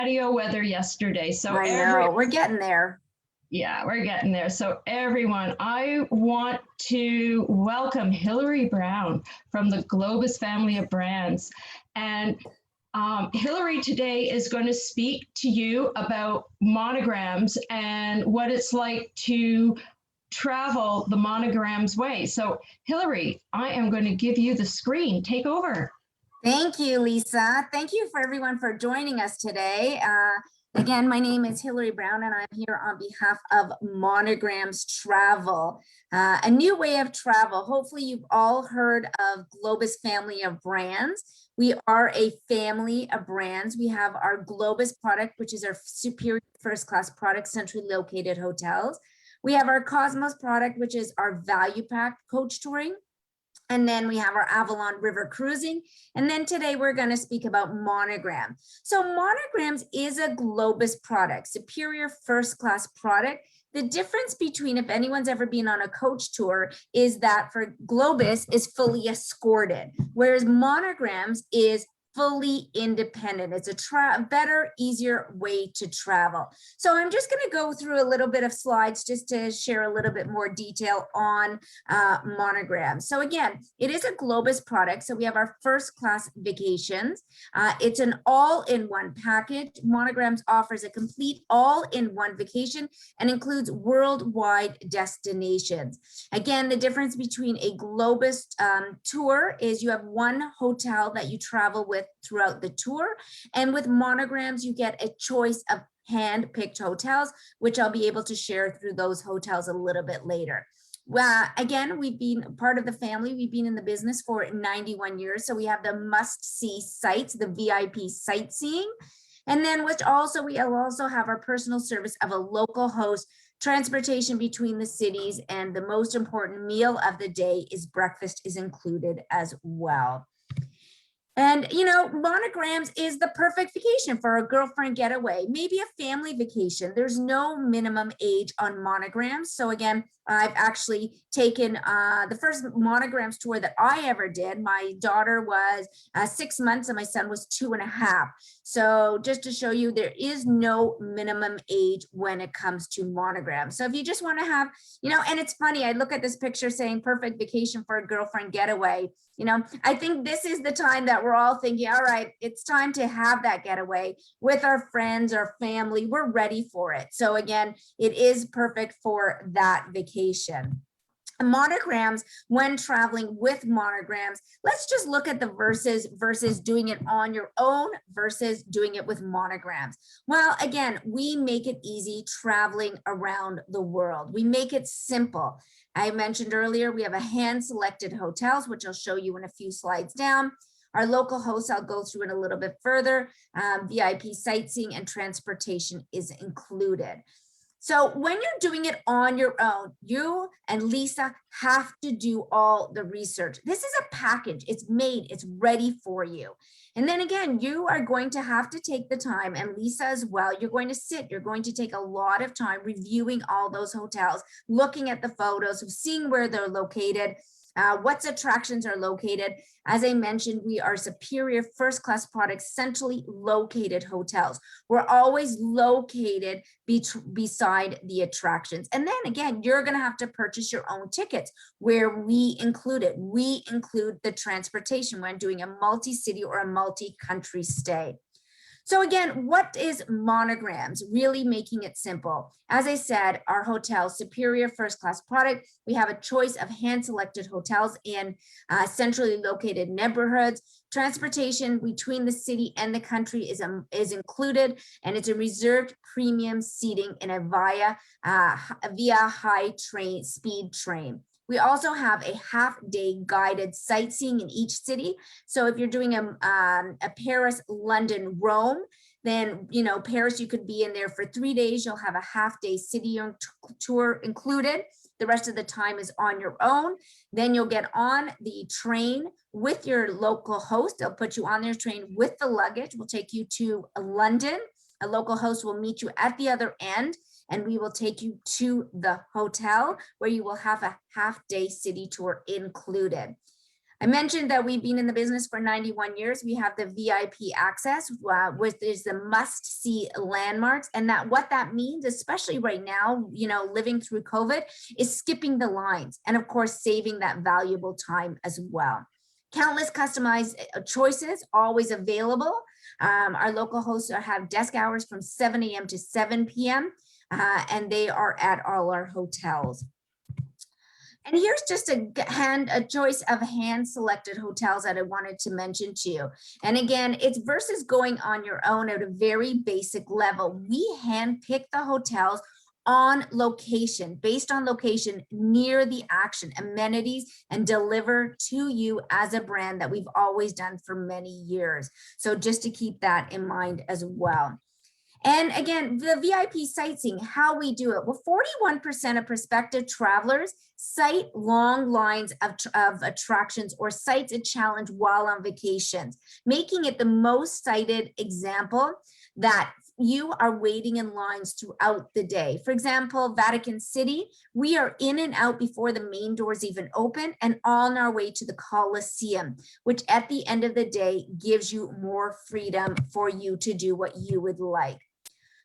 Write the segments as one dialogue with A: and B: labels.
A: patio weather yesterday. So
B: I know, we're getting there.
A: yeah, we're getting there. So everyone, I want to welcome Hillary Brown from the Globus family of brands. And Hillary today is going to speak to you about monograms and what it's like to travel the monograms way. So Hillary, I am going to give you the screen. Take over.
B: Thank you, Lisa. Thank you for everyone for joining us today. Again, my name is Hillary Brown and I'm here on behalf of Monograms Travel, a new way of travel. Hopefully you've all heard of Globus family of brands. We are a family of brands. We have our Globus product, which is our superior first class product, centrally located hotels. We have our Cosmos product, which is our value pack coach touring. And then we have our Avalon River cruising. And then today we're going to speak about Monogram. So Monograms is a Globus product, superior first class product. The difference between, if anyone's ever been on a coach tour, is that for Globus is fully escorted, whereas Monograms is fully independent. It's a better, easier way to travel. So I'm just going to go through a little bit of slides just to share a little bit more detail on Monograms. So again, it is a Globus product. So we have our first class vacations. It's an all-in-one package. Monograms offers a complete all-in-one vacation and includes worldwide destinations. Again, the difference between a Globus tour is you have one hotel that you travel with throughout the tour, and with Monograms you get a choice of hand-picked hotels, which I'll be able to share through those hotels a little bit later. Again, we've been part of the family. We've been in the business for 91 years, so we have the must-see sites, the VIP sightseeing, and then which also we'll also have our personal service of a local host, transportation between the cities, and the most important meal of the day is breakfast is included as well. And, you know, Monograms is the perfect vacation for a girlfriend getaway, maybe a family vacation. There's no minimum age on Monograms. So again, I've actually taken the first Monograms tour that I ever did. My daughter was 6 months and my son was 2.5. So just to show you, there is no minimum age when it comes to Monograms. So if you just want to have, you know, and it's funny, I look at this picture saying perfect vacation for a girlfriend getaway. You know, I think this is the time that we're all thinking, all right, it's time to have that getaway with our friends, our family. We're ready for it. So again, it is perfect for that vacation. Monograms, when traveling with Monograms, let's just look at the versus doing it on your own versus doing it with Monograms. Well, again, we make it easy traveling around the world. We make it simple. I mentioned earlier, we have a hand-selected hotels, which I'll show you in a few slides down. Our local hosts, I'll go through it a little bit further. VIP sightseeing and transportation is included. So when you're doing it on your own, you and Lisa have to do all the research. This is a package, it's made, it's ready for you. And then again, you are going to have to take the time, and Lisa as well, you're going to sit, you're going to take a lot of time reviewing all those hotels, looking at the photos, seeing where they're located, what attractions are located. As I mentioned, we are superior first class products, centrally located hotels. We're always located beside the attractions. And then again, you're going to have to purchase your own tickets where we include it. We include the transportation when doing a multi-city or a multi-country stay. So again, what is Monograms? Really making it simple. As I said, our hotel, superior first class product. We have a choice of hand-selected hotels in centrally located neighborhoods. Transportation between the city and the country is included, and it's a reserved premium seating in a via high train, speed train. We also have a half-day guided sightseeing in each city. So if you're doing a Paris, London, Rome, then, you know, Paris, you could be in there for 3 days. You'll have a half-day city tour included. The rest of the time is on your own. Then you'll get on the train with your local host. They'll put you on their train with the luggage. We'll take you to London. A local host will meet you at the other end, and we will take you to the hotel where you will have a half-day city tour included. I mentioned that we've been in the business for 91 years. We have the VIP access, which is the must-see landmarks. And that what that means, especially right now, you know, living through COVID, is skipping the lines and of course, saving that valuable time as well. Countless customized choices always available. Our local hosts have desk hours from 7 a.m. to 7 p.m. And they are at all our hotels. And here's just a choice of hand-selected hotels that I wanted to mention to you. And again, it's versus going on your own at a very basic level. We handpick the hotels on location, based on location near the action, amenities, and deliver to you as a brand that we've always done for many years. So just to keep that in mind as well. And again, the VIP sightseeing, how we do it. Well, 41% of prospective travelers cite long lines of attractions or cites a challenge while on vacations, making it the most cited example that you are waiting in lines throughout the day. For example, Vatican City, we are in and out before the main doors even open and on our way to the Colosseum, which at the end of the day gives you more freedom for you to do what you would like.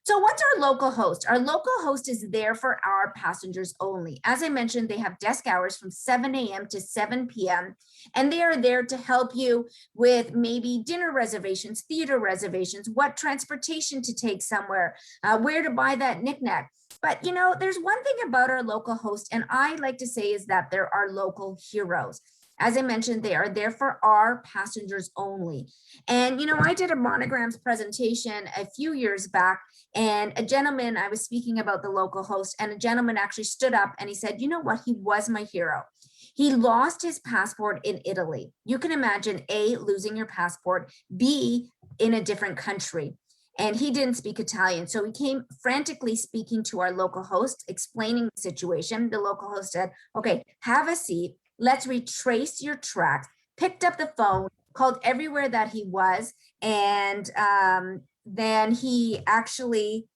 B: So what's our local host? Our local host is there for our passengers only. As I mentioned, they have desk hours from 7 a.m. to 7 p.m. And they are there to help you with maybe dinner reservations, theater reservations, what transportation to take somewhere, where to buy that knickknack. But you know, there's one thing about our local host, and I like to say is that they're our local heroes. As I mentioned, they are there for our passengers only. And, you know, I did a Monograms presentation a few years back, and a gentleman, I was speaking about the local host, and a gentleman actually stood up and he said, you know what, he was my hero. He lost his passport in Italy. You can imagine A, losing your passport, B, in a different country. And he didn't speak Italian. So he came frantically speaking to our local host, explaining the situation. The local host said, okay, have a seat. Let's retrace your tracks, picked up the phone, called everywhere that he was. And then he actually,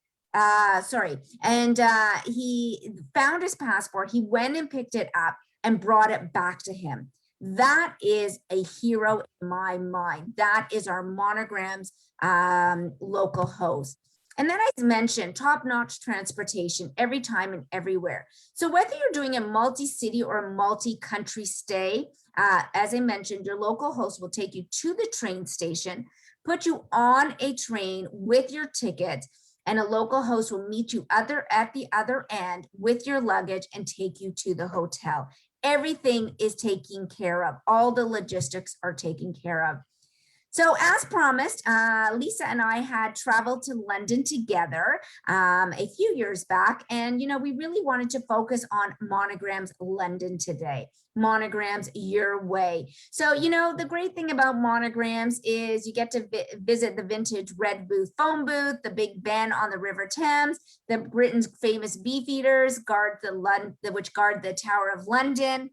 B: he found his passport. He went and picked it up and brought it back to him. That is a hero in my mind. That is our Monograms local host. And then I mentioned top-notch transportation every time and everywhere. So whether you're doing a multi-city or a multi-country stay, as I mentioned, your local host will take you to the train station, put you on a train with your ticket, and a local host will meet you at the other end with your luggage and take you to the hotel. Everything is taken care of. All the logistics are taken care of. So as promised, Lisa and I had traveled to London together a few years back. And, you know, we really wanted to focus on Monograms London today. Monograms your way. So, you know, the great thing about Monograms is you get to visit the vintage red booth phone booth, the Big Ben on the River Thames, the Britain's famous beefeaters which guard the Tower of London.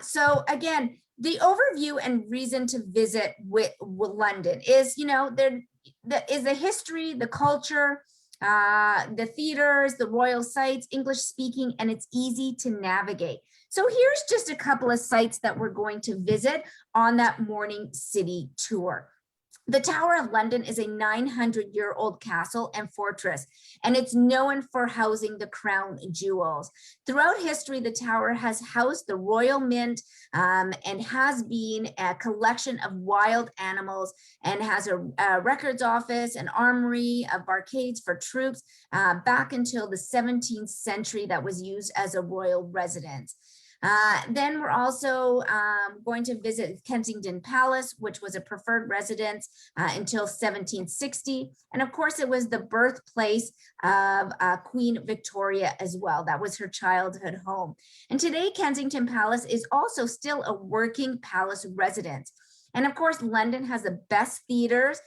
B: So again, the overview and reason to visit with London is, you know, is the history, the culture, the theaters, the royal sites, English speaking, and it's easy to navigate. So here's just a couple of sites that we're going to visit on that morning city tour. The Tower of London is a 900-year-old castle and fortress, and it's known for housing the crown jewels. Throughout history, the tower has housed the Royal Mint and has been a collection of wild animals and has a records office, an armory of barricades for troops back until the 17th century that was used as a royal residence. Then we're also going to visit Kensington Palace, which was a preferred residence until 1760. And of course, it was the birthplace of Queen Victoria as well. That was her childhood home. And today, Kensington Palace is also still a working palace residence. And of course, London has the best theaters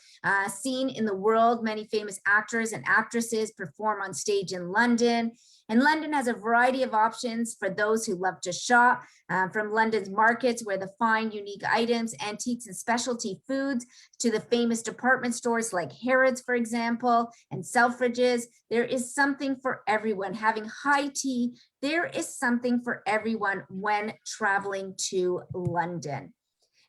B: seen in the world. Many famous actors and actresses perform on stage in London. And London has a variety of options for those who love to shop, from London's markets where the fine, unique items, antiques, and specialty foods to the famous department stores like Harrods, for example, and Selfridges. There is something for everyone. Having high tea, there is something for everyone when traveling to London.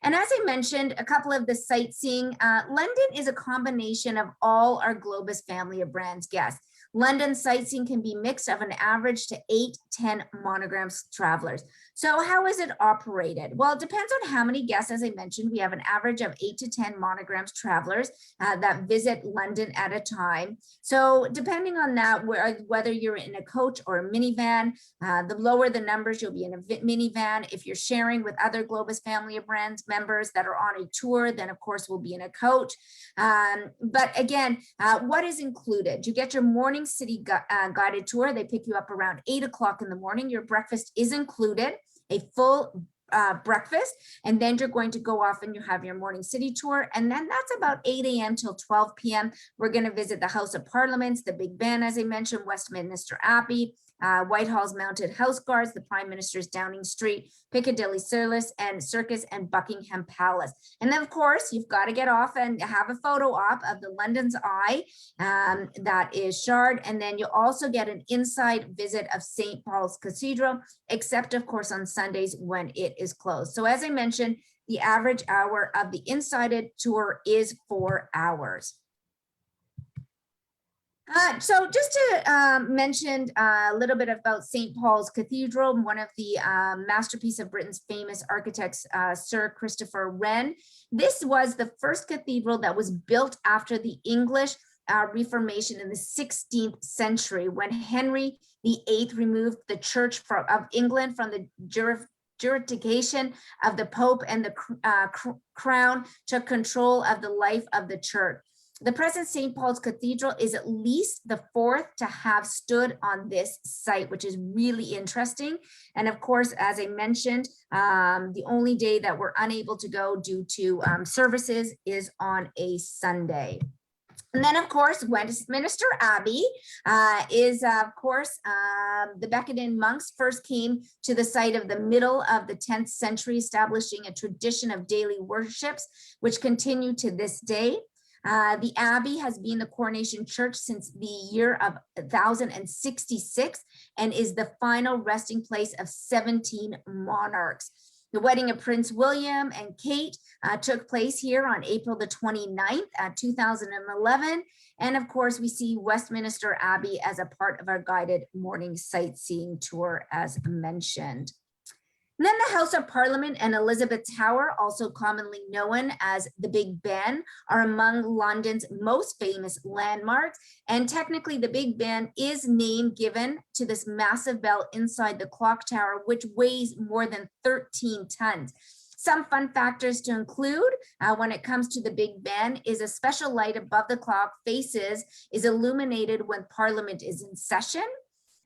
B: And as I mentioned, a couple of the sightseeing, London is a combination of all our Globus family of brands guests. London sightseeing can be mixed of an average to 8-10 monograms travelers. So how is it operated? Well, it depends on how many guests. As I mentioned, we have an average of 8 to 10 monograms travelers that visit London at a time. So depending on that, whether you're in a coach or a minivan, the lower the numbers, you'll be in a minivan. If you're sharing with other Globus family of brands members that are on a tour, then of course we'll be in a coach. But again, what is included? You get your morning city guided tour. They pick you up around 8 o'clock in the morning. Your breakfast is included, a full breakfast, and then you're going to go off and you have your morning city tour, and then that's about 8 a.m. till 12 p.m. We're going to visit the House of Parliaments, the Big Ben, as I mentioned, Westminster Abbey, Whitehall's Mounted House Guards, the Prime Minister's Downing Street, Piccadilly Circus, and Buckingham Palace. And then, of course, you've got to get off and have a photo op of the London's Eye, that is Shard. And then you'll also get an inside visit of St. Paul's Cathedral, except, of course, on Sundays when it is closed. So as I mentioned, the average hour of the inside tour is 4 hours. So just to mention a little bit about St. Paul's Cathedral, one of the masterpiece of Britain's famous architects, Sir Christopher Wren. This was the first cathedral that was built after the English Reformation in the 16th century, when Henry VIII removed the Church of England from the jurisdiction of the Pope, and the Crown took control of the life of the church. The present St. Paul's Cathedral is at least the fourth to have stood on this site, which is really interesting. And of course, as I mentioned, the only day that we're unable to go due to services is on a Sunday. And then, of course, Westminster Abbey is, of course, the Beckett monks first came to the site of the middle of the 10th century, establishing a tradition of daily worships, which continue to this day. The Abbey has been the coronation church since the year of 1066 and is the final resting place of 17 monarchs. The wedding of Prince William and Kate took place here on April the 29th, 2011. And of course, we see Westminster Abbey as a part of our guided morning sightseeing tour, as mentioned. And then the House of Parliament and Elizabeth Tower, also commonly known as the Big Ben, are among London's most famous landmarks. And technically, the Big Ben is name given to this massive bell inside the clock tower, which weighs more than 13 tons. Some fun factors to include when it comes to the Big Ben is a special light above the clock faces is illuminated when Parliament is in session.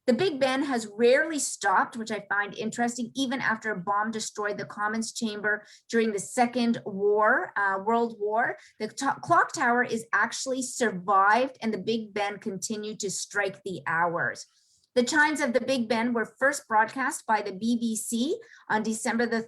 B: The Big Ben has rarely stopped, which I find interesting, even after a bomb destroyed the Commons Chamber during the Second World War. The clock tower is actually survived, and the Big Ben continued to strike the hours. The chimes of the Big Ben were first broadcast by the BBC on December the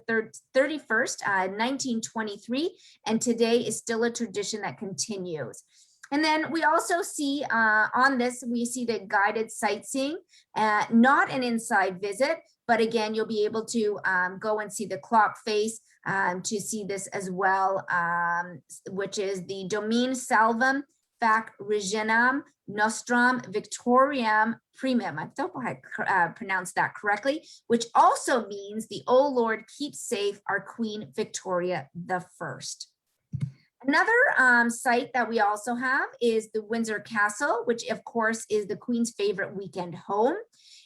B: 31st, 1923, and today is still a tradition that continues. And then we also see on this, we see the guided sightseeing, not an inside visit, but again, you'll be able to go and see the clock face to see this as well, which is the Domain Salvum Fac Reginam Nostrum Victoriam Primum. I hope I pronounced that correctly, which also means the "O Lord, keep safe our Queen Victoria the First." Another site that we also have is the Windsor Castle, which of course is the Queen's favorite weekend home.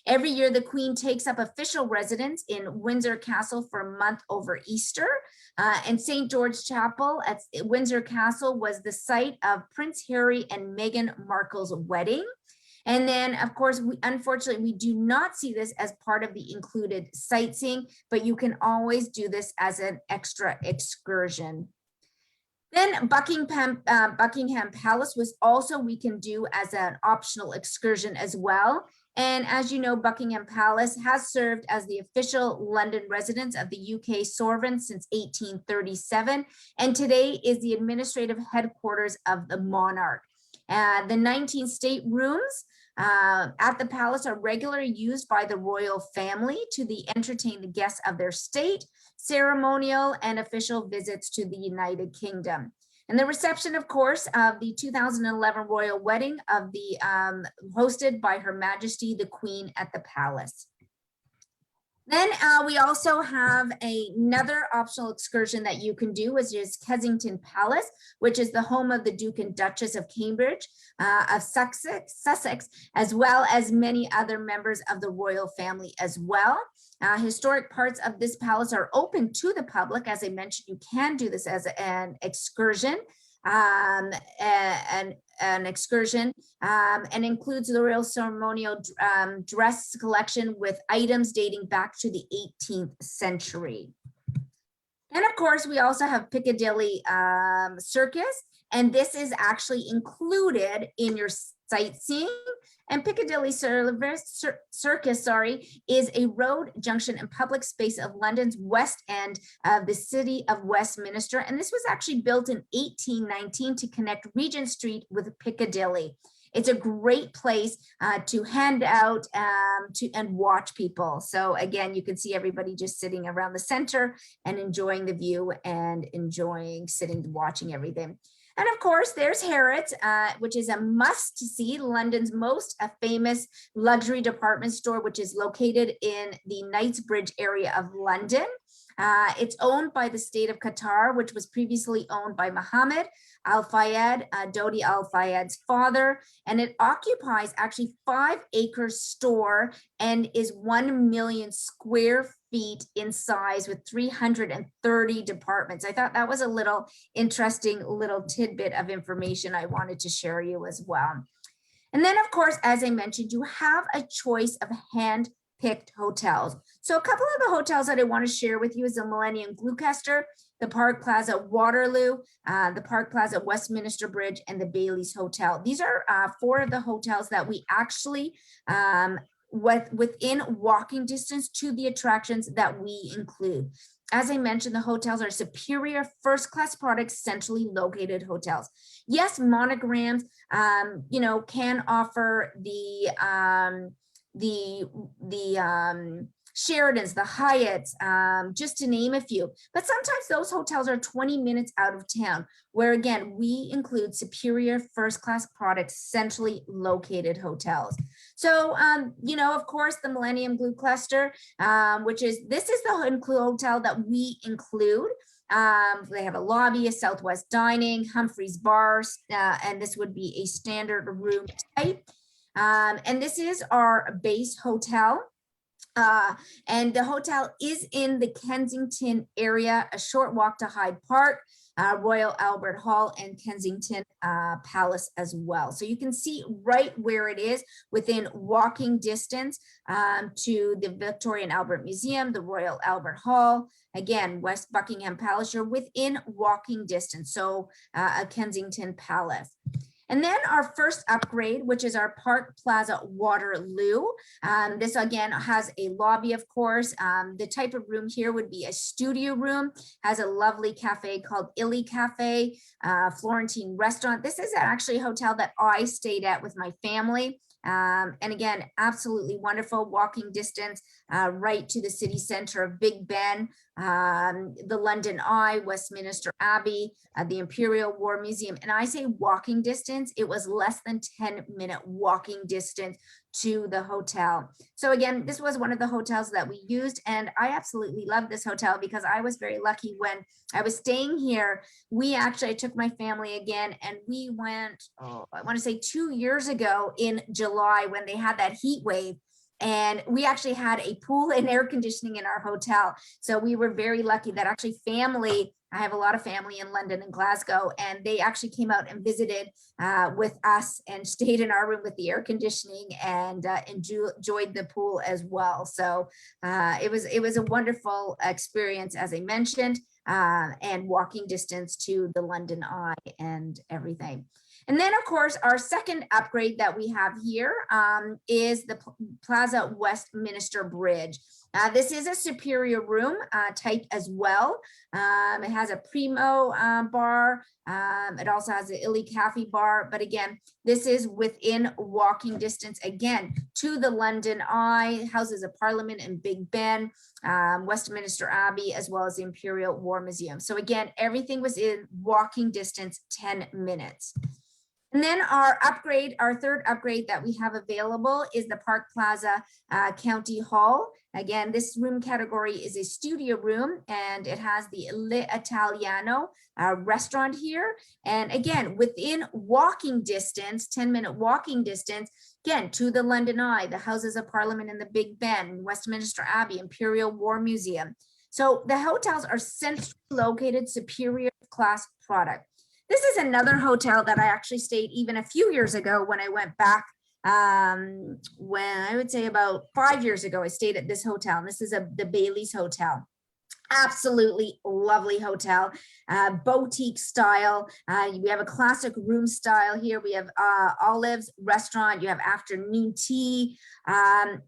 B: Every year, the Queen takes up official residence in Windsor Castle for a month over Easter. And St. George Chapel at Windsor Castle was the site of Prince Harry and Meghan Markle's wedding. And then, of course, unfortunately, we do not see this as part of the included sightseeing, but you can always do this as an extra excursion. Then Buckingham Palace was also we can do as an optional excursion as well. And as you know, Buckingham Palace has served as the official London residence of the UK sovereign since 1837, and today is the administrative headquarters of the monarch. The 19 staterooms at the palace are regularly used by the royal family to entertain the guests of their state, ceremonial and official visits to the United Kingdom. And the reception, of course, of the 2011 royal wedding of the hosted by Her Majesty the Queen at the palace. Then we also have another optional excursion that you can do, which is Kensington Palace, which is the home of the Duke and Duchess of Cambridge, of Sussex, as well as many other members of the royal family as well. Historic parts of this palace are open to the public. As I mentioned, you can do this as an excursion. An excursion and includes the royal ceremonial dress collection with items dating back to the 18th century. And of course, we also have Piccadilly Circus, and this is actually included in your sightseeing. And Piccadilly Circus, is a road, junction, and public space of London's West End of the city of Westminster. And this was actually built in 1819 to connect Regent Street with Piccadilly. It's a great place to hand out and watch people. So again, you can see everybody just sitting around the center and enjoying the view and enjoying watching everything. And of course, there's Harrods, which is a must-see, London's most famous luxury department store, which is located in the Knightsbridge area of London. It's owned by the state of Qatar, which was previously owned by Mohammed Al Fayed, Dodi Al Fayed's father, and it occupies actually 5-acre store and is 1 million square feet in size with 330 departments. I thought that was a little interesting little tidbit of information I wanted to share you as well. And then of course, as I mentioned, you have a choice of hand-picked hotels. So a couple of the hotels that I want to share with you is the Millennium Gloucester, the Park Plaza Waterloo, the Park Plaza Westminster Bridge, and the Bailey's Hotel. These are 4 of the hotels that we actually within walking distance to the attractions that we include. As I mentioned, the hotels are superior first-class products, centrally located hotels. Yes, Monograms, can offer the Sheratons, the Hyatts, just to name a few. But sometimes those hotels are 20 minutes out of town, where again, we include superior first-class products, centrally located hotels. So, of course, the Millennium Gloucester, this is the hotel that we include. They have a lobby, a Southwest dining, Humphreys bars, and this would be a standard room type. And this is our base hotel. And the hotel is in the Kensington area, a short walk to Hyde Park, Royal Albert Hall, and Kensington Palace as well. So you can see right where it is within walking distance to the Victoria and Albert Museum, the Royal Albert Hall, again, West Buckingham Palace, you're within walking distance. So a Kensington Palace. And then our first upgrade, which is our Park Plaza Waterloo. This again has a lobby, of course. The type of room here would be a studio room, has a lovely cafe called Illy Cafe, Florentine restaurant. This is actually a hotel that I stayed at with my family. And again, absolutely wonderful walking distance right to the city center of Big Ben, the London Eye, Westminster Abbey, the Imperial War Museum. And I say walking distance, it was less than 10-minute walking distance to the hotel. So again, this was one of the hotels that we used, and I absolutely love this hotel because I was very lucky when I was staying here. I took my family again, and we went, I want to say 2 years ago in July when they had that heat wave. And we actually had a pool and air conditioning in our hotel. So we were very lucky that actually I have a lot of family in London and Glasgow, and they actually came out and visited with us and stayed in our room with the air conditioning and enjoyed the pool as well. So it was a wonderful experience, as I mentioned, and walking distance to the London Eye and everything. And then, of course, our second upgrade that we have here is the Plaza Westminster Bridge. This is a superior room type as well. It has a primo bar. It also has an illy cafe bar. But again, this is within walking distance, again, to the London Eye, Houses of Parliament and Big Ben, Westminster Abbey, as well as the Imperial War Museum. So again, everything was in walking distance, 10 minutes. And then our third upgrade that we have available is the Park Plaza County Hall. Again, this room category is a studio room, and it has the L'Italiano restaurant here. And again, within walking distance, 10-minute walking distance, again, to the London Eye, the Houses of Parliament and the Big Ben, Westminster Abbey, Imperial War Museum. So the hotels are centrally located, superior class product. This is another hotel that I actually stayed even a few years ago when I went back. When I would say about 5 years ago, I stayed at this hotel. And this is the Bailey's Hotel. Absolutely lovely hotel, boutique style. We have a classic room style here. We have Olive's restaurant. You have afternoon tea.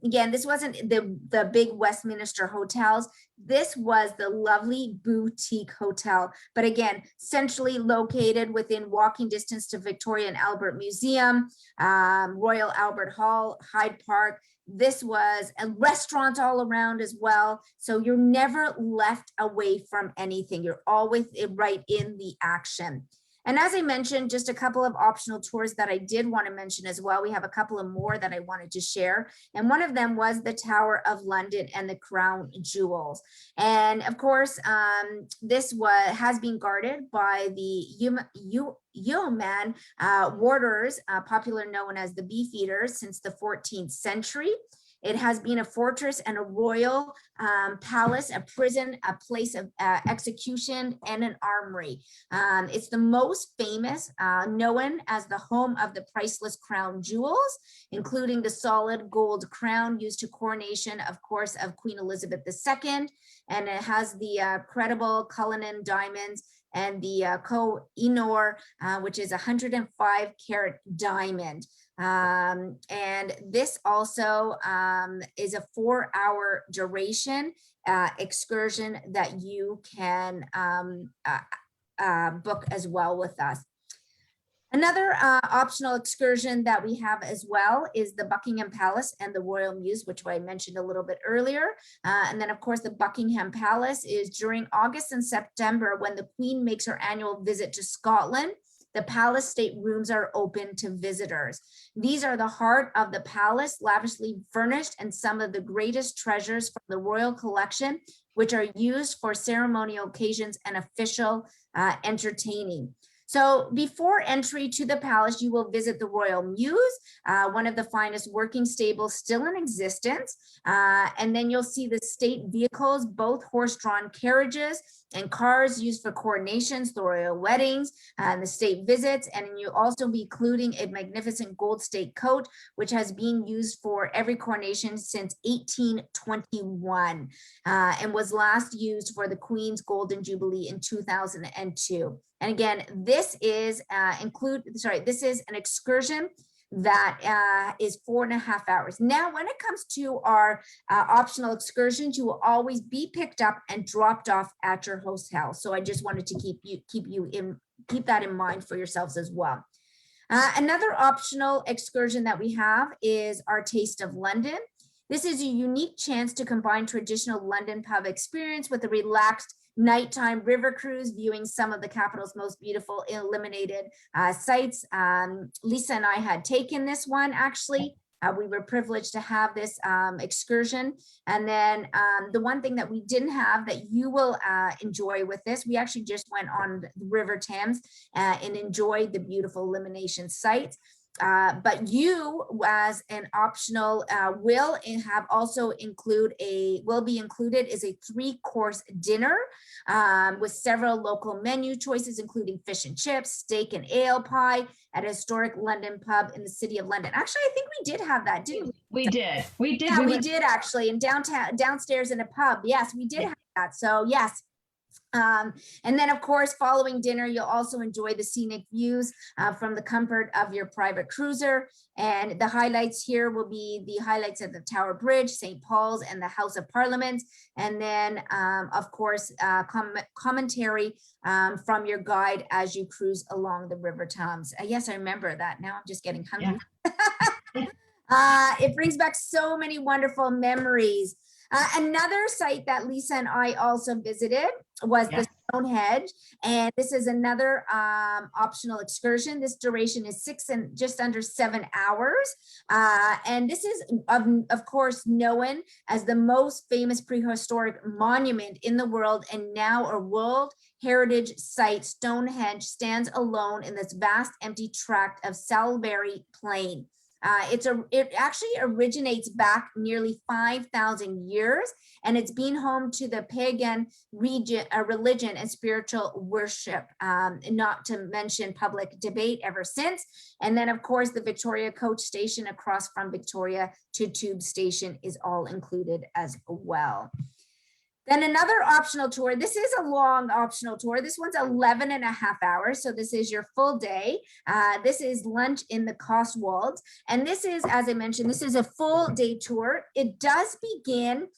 B: Again, this wasn't the big Westminster hotels. This was the lovely boutique hotel, but again, centrally located within walking distance to Victoria and Albert Museum, Royal Albert Hall, Hyde Park. This was a restaurant all around as well. So you're never left away from anything. You're always right in the action. And as I mentioned, just a couple of optional tours that I did want to mention as well. We have a couple of more that I wanted to share. And one of them was the Tower of London and the Crown Jewels. And of course, this has been guarded by the Yeoman warders, popularly known as the Beefeaters, since the 14th century. It has been a fortress and a royal palace, a prison, a place of execution, and an armory. It's the most famous, known as the home of the priceless crown jewels, including the solid gold crown used to coronation, of course, of Queen Elizabeth II. And it has the credible Cullinan diamonds and the Koh-i-Noor, which is 105 carat diamond. And this also is a 4-hour duration excursion that you can book as well with us. Another optional excursion that we have as well is the Buckingham Palace and the Royal Muse, which I mentioned a little bit earlier. And then, of course, the Buckingham Palace is during August and September when the Queen makes her annual visit to Scotland. The palace state rooms are open to visitors. These are the heart of the palace, lavishly furnished, and some of the greatest treasures from the royal collection, which are used for ceremonial occasions and official entertaining. So before entry to the palace, you will visit the Royal Muse, one of the finest working stables still in existence. And then you'll see the state vehicles, both horse-drawn carriages and cars used for coronations, the royal weddings, and the state visits. And you'll also be including a magnificent gold state coach, which has been used for every coronation since 1821 and was last used for the Queen's Golden Jubilee in 2002. And again, this is this is an excursion that is 4.5 hours. Now, when it comes to our optional excursions, you will always be picked up and dropped off at your hotel. So I just wanted to keep that in mind for yourselves as well. Another optional excursion that we have is our Taste of London. This is a unique chance to combine traditional London pub experience with a relaxed nighttime river cruise, viewing some of the capital's most beautiful illuminated sites. Lisa and I had taken this one, actually. We were privileged to have this excursion. And then the one thing that we didn't have that you will enjoy with this, we actually just went on the River Thames and enjoyed the beautiful illumination sites. But you, as an optional, will be included is a 3-course dinner with several local menu choices, including fish and chips, steak and ale pie at a historic London pub in the city of London. Actually, I think we did have that, didn't we?
A: We did.
B: Yeah, we did actually, in downstairs in a pub. Yes, we did have that. So yes. And then, of course, following dinner, you'll also enjoy the scenic views from the comfort of your private cruiser. And the highlights here will be the highlights of the Tower Bridge, St. Paul's, and the House of Parliament. And then, of course, commentary from your guide as you cruise along the River Thames. Yes, I remember that. Now I'm just getting hungry. It brings back so many wonderful memories. Another site that Lisa and I also visited was the Stonehenge, and this is another optional excursion. This duration is just under 7 hours, and this is of course known as the most famous prehistoric monument in the world, and now a World Heritage Site. Stonehenge stands alone in this vast empty tract of Salisbury Plain. It actually originates back nearly 5,000 years, and it's been home to the pagan religion and spiritual worship, not to mention public debate ever since. And then, of course, the Victoria Coach Station across from Victoria to Tube Station is all included as well. Then another optional tour. This is a long optional tour. This one's 11 and a half hours. So this is your full day. This is lunch in the Cotswolds. And this is, as I mentioned, this is a full day tour. It does begin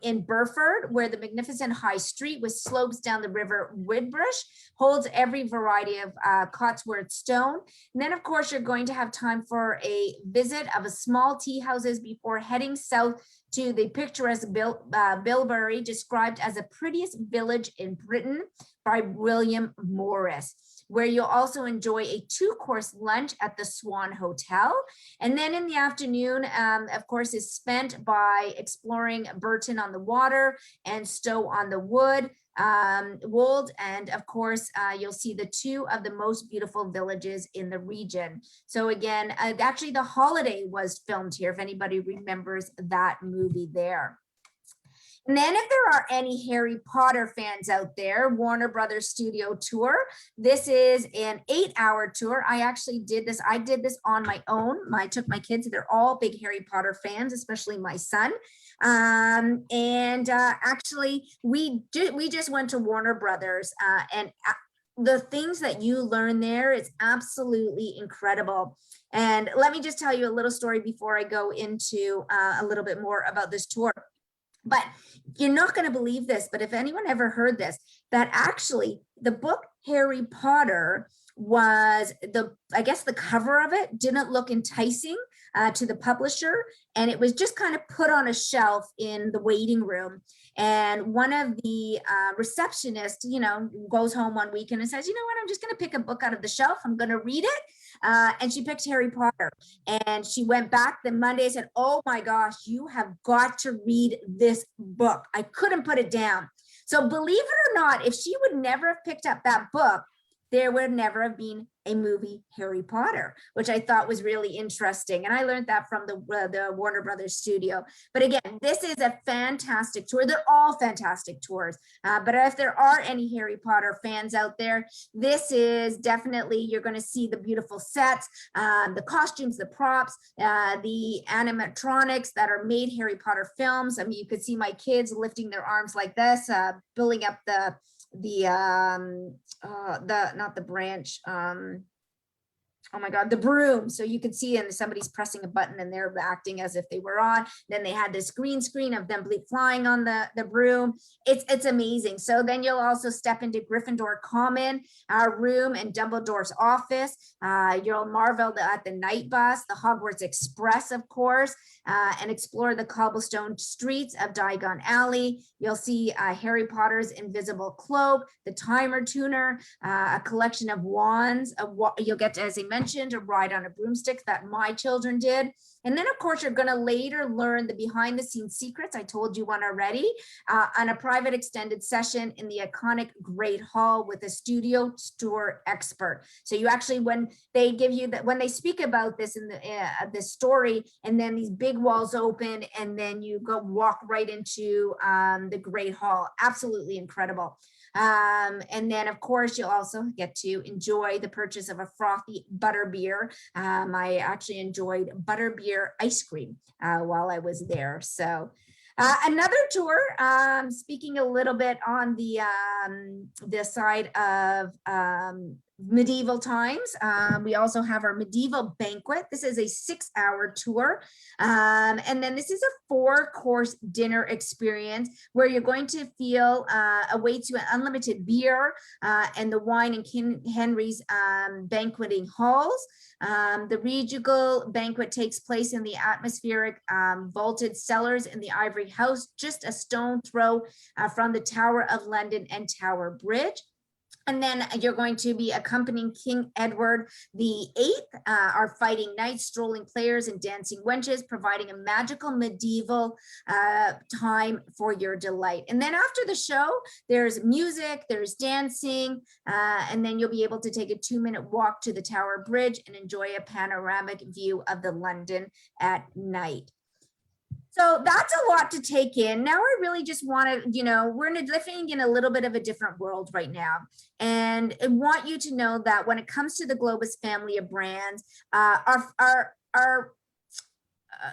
B: in Burford, where the magnificent high street with slopes down the river Woodbrush holds every variety of Cotswold stone. And then, of course, you're going to have time for a visit of a small tea houses before heading south to the picturesque Bilberry, described as the prettiest village in Britain by William Morris, where you'll also enjoy a 2-course lunch at the Swan Hotel. And then in the afternoon, of course, is spent by exploring Burton on the Water and Stowe on the Wold. And of course, you'll see the 2 of the most beautiful villages in the region. So again, actually The Holiday was filmed here, if anybody remembers that movie there. And then if there are any Harry Potter fans out there, Warner Brothers Studio Tour. This is an 8-hour tour. I actually did this. I did this on my own. I took my kids. They're all big Harry Potter fans, especially my son. Actually, we just went to Warner Brothers, and the things that you learn there is absolutely incredible. And let me just tell you a little story before I go into a little bit more about this tour. But you're not going to believe this, but if anyone ever heard this, that actually the book Harry Potter was I guess the cover of it didn't look enticing to the publisher, and it was just kind of put on a shelf in the waiting room. And one of the receptionists, goes home one weekend and says, you know what, I'm just going to pick a book out of the shelf. I'm going to read it. And she picked Harry Potter, and she went back the Monday and said, oh my gosh, you have got to read this book. I couldn't put it down. So believe it or not, if she would never have picked up that book, there would never have been a movie Harry Potter, which I thought was really interesting. And I learned that from the Warner Brothers studio. But again, this is a fantastic tour. They're all fantastic tours. But if there are any Harry Potter fans out there, this is definitely, you're going to see the beautiful sets, the costumes, the props, the animatronics that are made Harry Potter films. I mean, you could see my kids lifting their arms like this, building up not the branch, oh my God, the broom. So you could see, and somebody's pressing a button and they're acting as if they were on. Then they had this green screen of them flying on the broom. It's amazing. So then you'll also step into Gryffindor Common, our room, and Dumbledore's office. You'll marvel at the night bus, the Hogwarts Express, of course, and explore the cobblestone streets of Diagon Alley. You'll see Harry Potter's invisible cloak, the timer tuner, a collection of wands. You'll get to, as I mentioned, a ride on a broomstick that my children did. And then, of course, you're going to later learn the behind the scenes secrets. I told you one already, on a private extended session in the iconic Great Hall with a studio tour expert. So you actually, when they give you that, when they speak about this in this story, and then these big walls open, and then you go walk right into the Great Hall. Absolutely incredible. And then, of course, you'll also get to enjoy the purchase of a frothy butterbeer. I actually enjoyed butterbeer ice cream while I was there. So Another tour, speaking a little bit on the side of medieval times. We also have our medieval banquet. This is a 6-hour tour. And then this is a 4-course dinner experience where you're going to feel a way to unlimited beer and the wine and King Henry's banqueting halls. The regal banquet takes place in the atmospheric vaulted cellars in the Ivory House, just a stone throw from the Tower of London and Tower Bridge. And then you're going to be accompanying King Edward VIII, our fighting knights, strolling players, and dancing wenches, providing a magical medieval time for your delight. And then after the show, there's music, there's dancing, and then you'll be able to take a 2-minute walk to the Tower Bridge and enjoy a panoramic view of the London at night. So that's a lot to take in. Now I really just want to, we're living in a little bit of a different world right now. And I want you to know that when it comes to the Globus family of brands,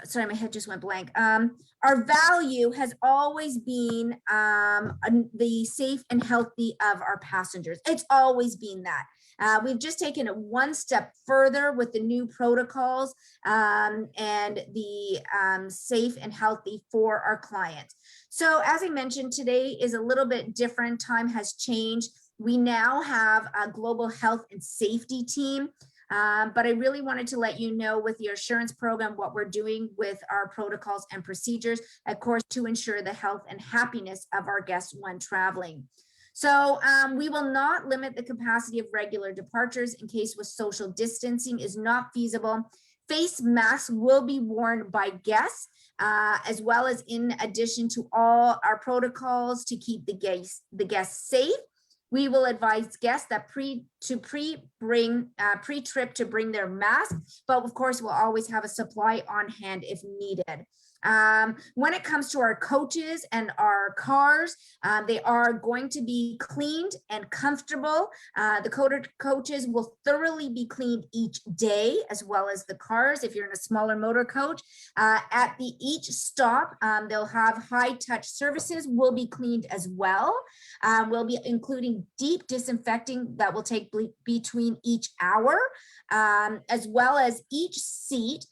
B: sorry, my head just went blank. Our value has always been the safe and healthy of our passengers. It's always been that. We've just taken it one step further with the new protocols and the safe and healthy for our clients. So as I mentioned, today is a little bit different. Time has changed. We now have a global health and safety team. But I really wanted to let you know with the assurance program what we're doing with our protocols and procedures, of course, to ensure the health and happiness of our guests when traveling. So we will not limit the capacity of regular departures in case with social distancing is not feasible. Face masks will be worn by guests, as well as in addition to all our protocols to keep the guests safe. We will advise guests that pre-trip to bring their mask, but of course we'll always have a supply on hand if needed. When it comes to our coaches and our cars, they are going to be cleaned and comfortable. The coaches will thoroughly be cleaned each day, as well as the cars. If you're in a smaller motor coach, at each stop, they'll have high touch services will be cleaned as well. We'll be including deep disinfecting that will take between each hour, as well as each seat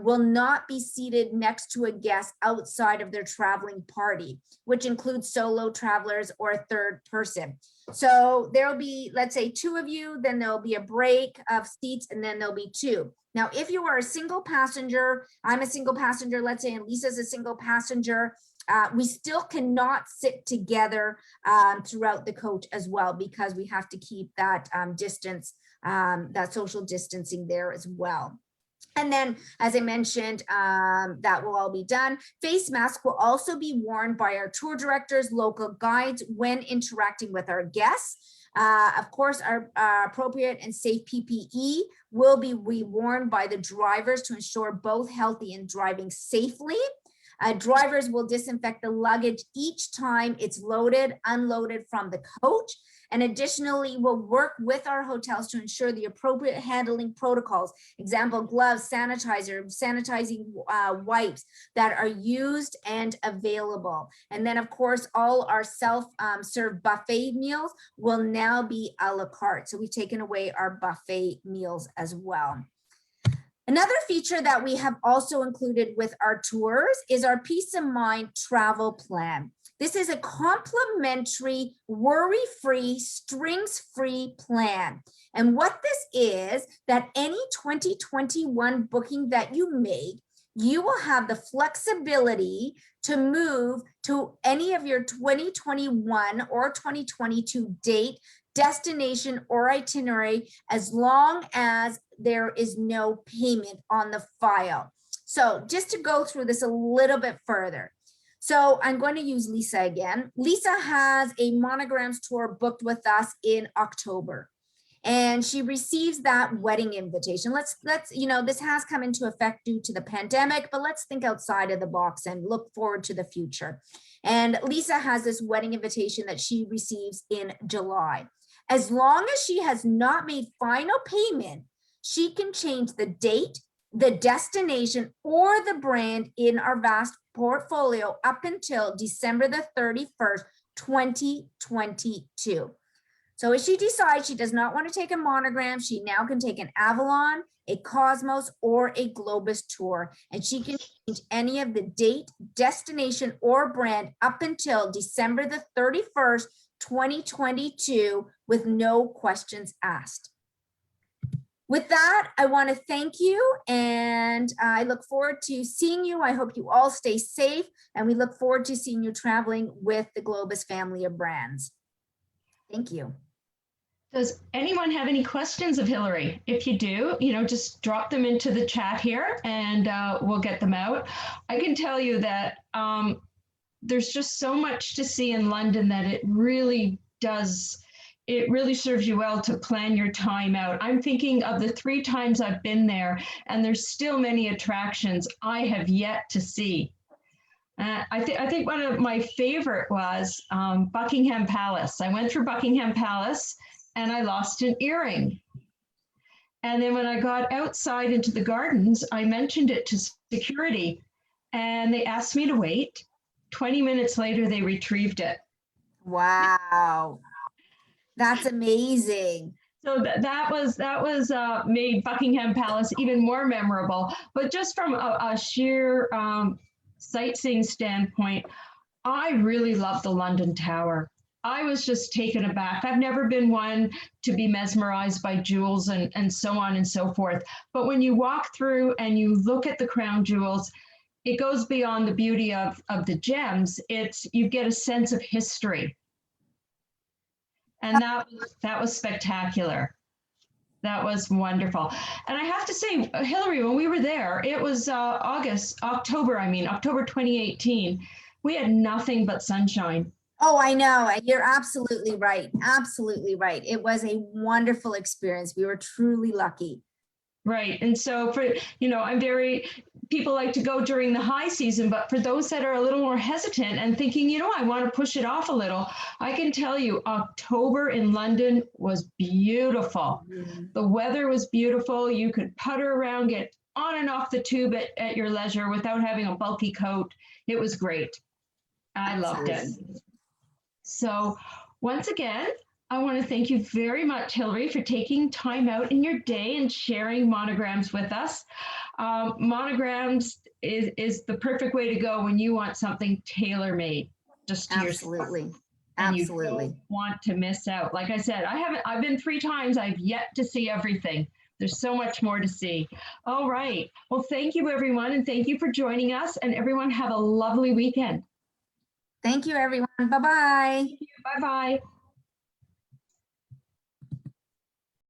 B: will not be seated next to a guest outside of their traveling party, which includes solo travelers or a third person. So there'll be, let's say 2 of you, then there'll be a break of seats, and then there'll be 2. Now, if you are a single passenger, I'm a single passenger, let's say, and Lisa's a single passenger, we still cannot sit together throughout the coach as well, because we have to keep that distance, that social distancing there as well. And then, as I mentioned, that will all be done. Face masks will also be worn by our tour directors, local guides when interacting with our guests. Of course, our appropriate and safe PPE will be worn by the drivers to ensure both healthy and driving safely. Drivers will disinfect the luggage each time it's loaded, unloaded from the coach. And additionally, we'll work with our hotels to ensure the appropriate handling protocols, example, gloves, sanitizing wipes that are used and available. And then, of course, all our self-serve buffet meals will now be a la carte. So we've taken away our buffet meals as well. Another feature that we have also included with our tours is our Peace of Mind travel plan. This is a complimentary, worry-free, strings-free plan. And what this is, that any 2021 booking that you make, you will have the flexibility to move to any of your 2021 or 2022 date, destination, or itinerary, as long as there is no payment on the file. So just to go through this a little bit further. So I'm going to use Lisa again. Lisa has a Monograms tour booked with us in October, and she receives that wedding invitation. Let's this has come into effect due to the pandemic, but let's think outside of the box and look forward to the future. And Lisa has this wedding invitation that she receives in July. As long as she has not made final payment, she can change the date, the destination or the brand in our vast portfolio up until December the 31st, 2022. So if she decides she does not want to take a Monogram, she now can take an Avalon, a Cosmos, or a Globus tour, and she can change any of the date, destination, or brand up until December the 31st, 2022 with no questions asked. With that, I want to thank you, and I look forward to seeing you. I hope you all stay safe, and we look forward to seeing you traveling with the Globus family of brands. Thank you.
A: Does anyone have any questions of Hillary? If you do, just drop them into the chat here and we'll get them out. I can tell you that there's just so much to see in London that it really serves you well to plan your time out. I'm thinking of the 3 times I've been there, and there's still many attractions I have yet to see. I think one of my favorite was Buckingham Palace. I went through Buckingham Palace and I lost an earring. And then when I got outside into the gardens, I mentioned it to security and they asked me to wait. 20 minutes later, they retrieved it.
B: Wow. That's amazing.
A: So that was made Buckingham Palace even more memorable. But just from a sheer sightseeing standpoint, I really love the London Tower. I was just taken aback. I've never been one to be mesmerized by jewels and so on and so forth. But when you walk through and you look at the crown jewels, it goes beyond the beauty of the gems. You get a sense of history. And that was spectacular. That was wonderful. And I have to say, Hillary, when we were there, it was October 2018. We had nothing but sunshine.
B: Oh, I know. You're absolutely right. Absolutely right. It was a wonderful experience. We were truly lucky.
A: Right. And so people like to go during the high season, but for those that are a little more hesitant and thinking, I want to push it off a little, I can tell you October in London was beautiful. Mm-hmm. The weather was beautiful. You could putter around, get on and off the tube at your leisure without having a bulky coat. It was great. I loved it. So once again, I want to thank you very much, Hillary, for taking time out in your day and sharing Monograms with us. Monograms is the perfect way to go when you want something tailor-made, just to yourself. And you don't want to miss out. Like I said, I've been 3 times. I've yet to see everything. There's so much more to see. All right. Well, thank you, everyone, and thank you for joining us. And everyone have a lovely weekend.
B: Thank you, everyone. Bye-bye.
A: Bye-bye.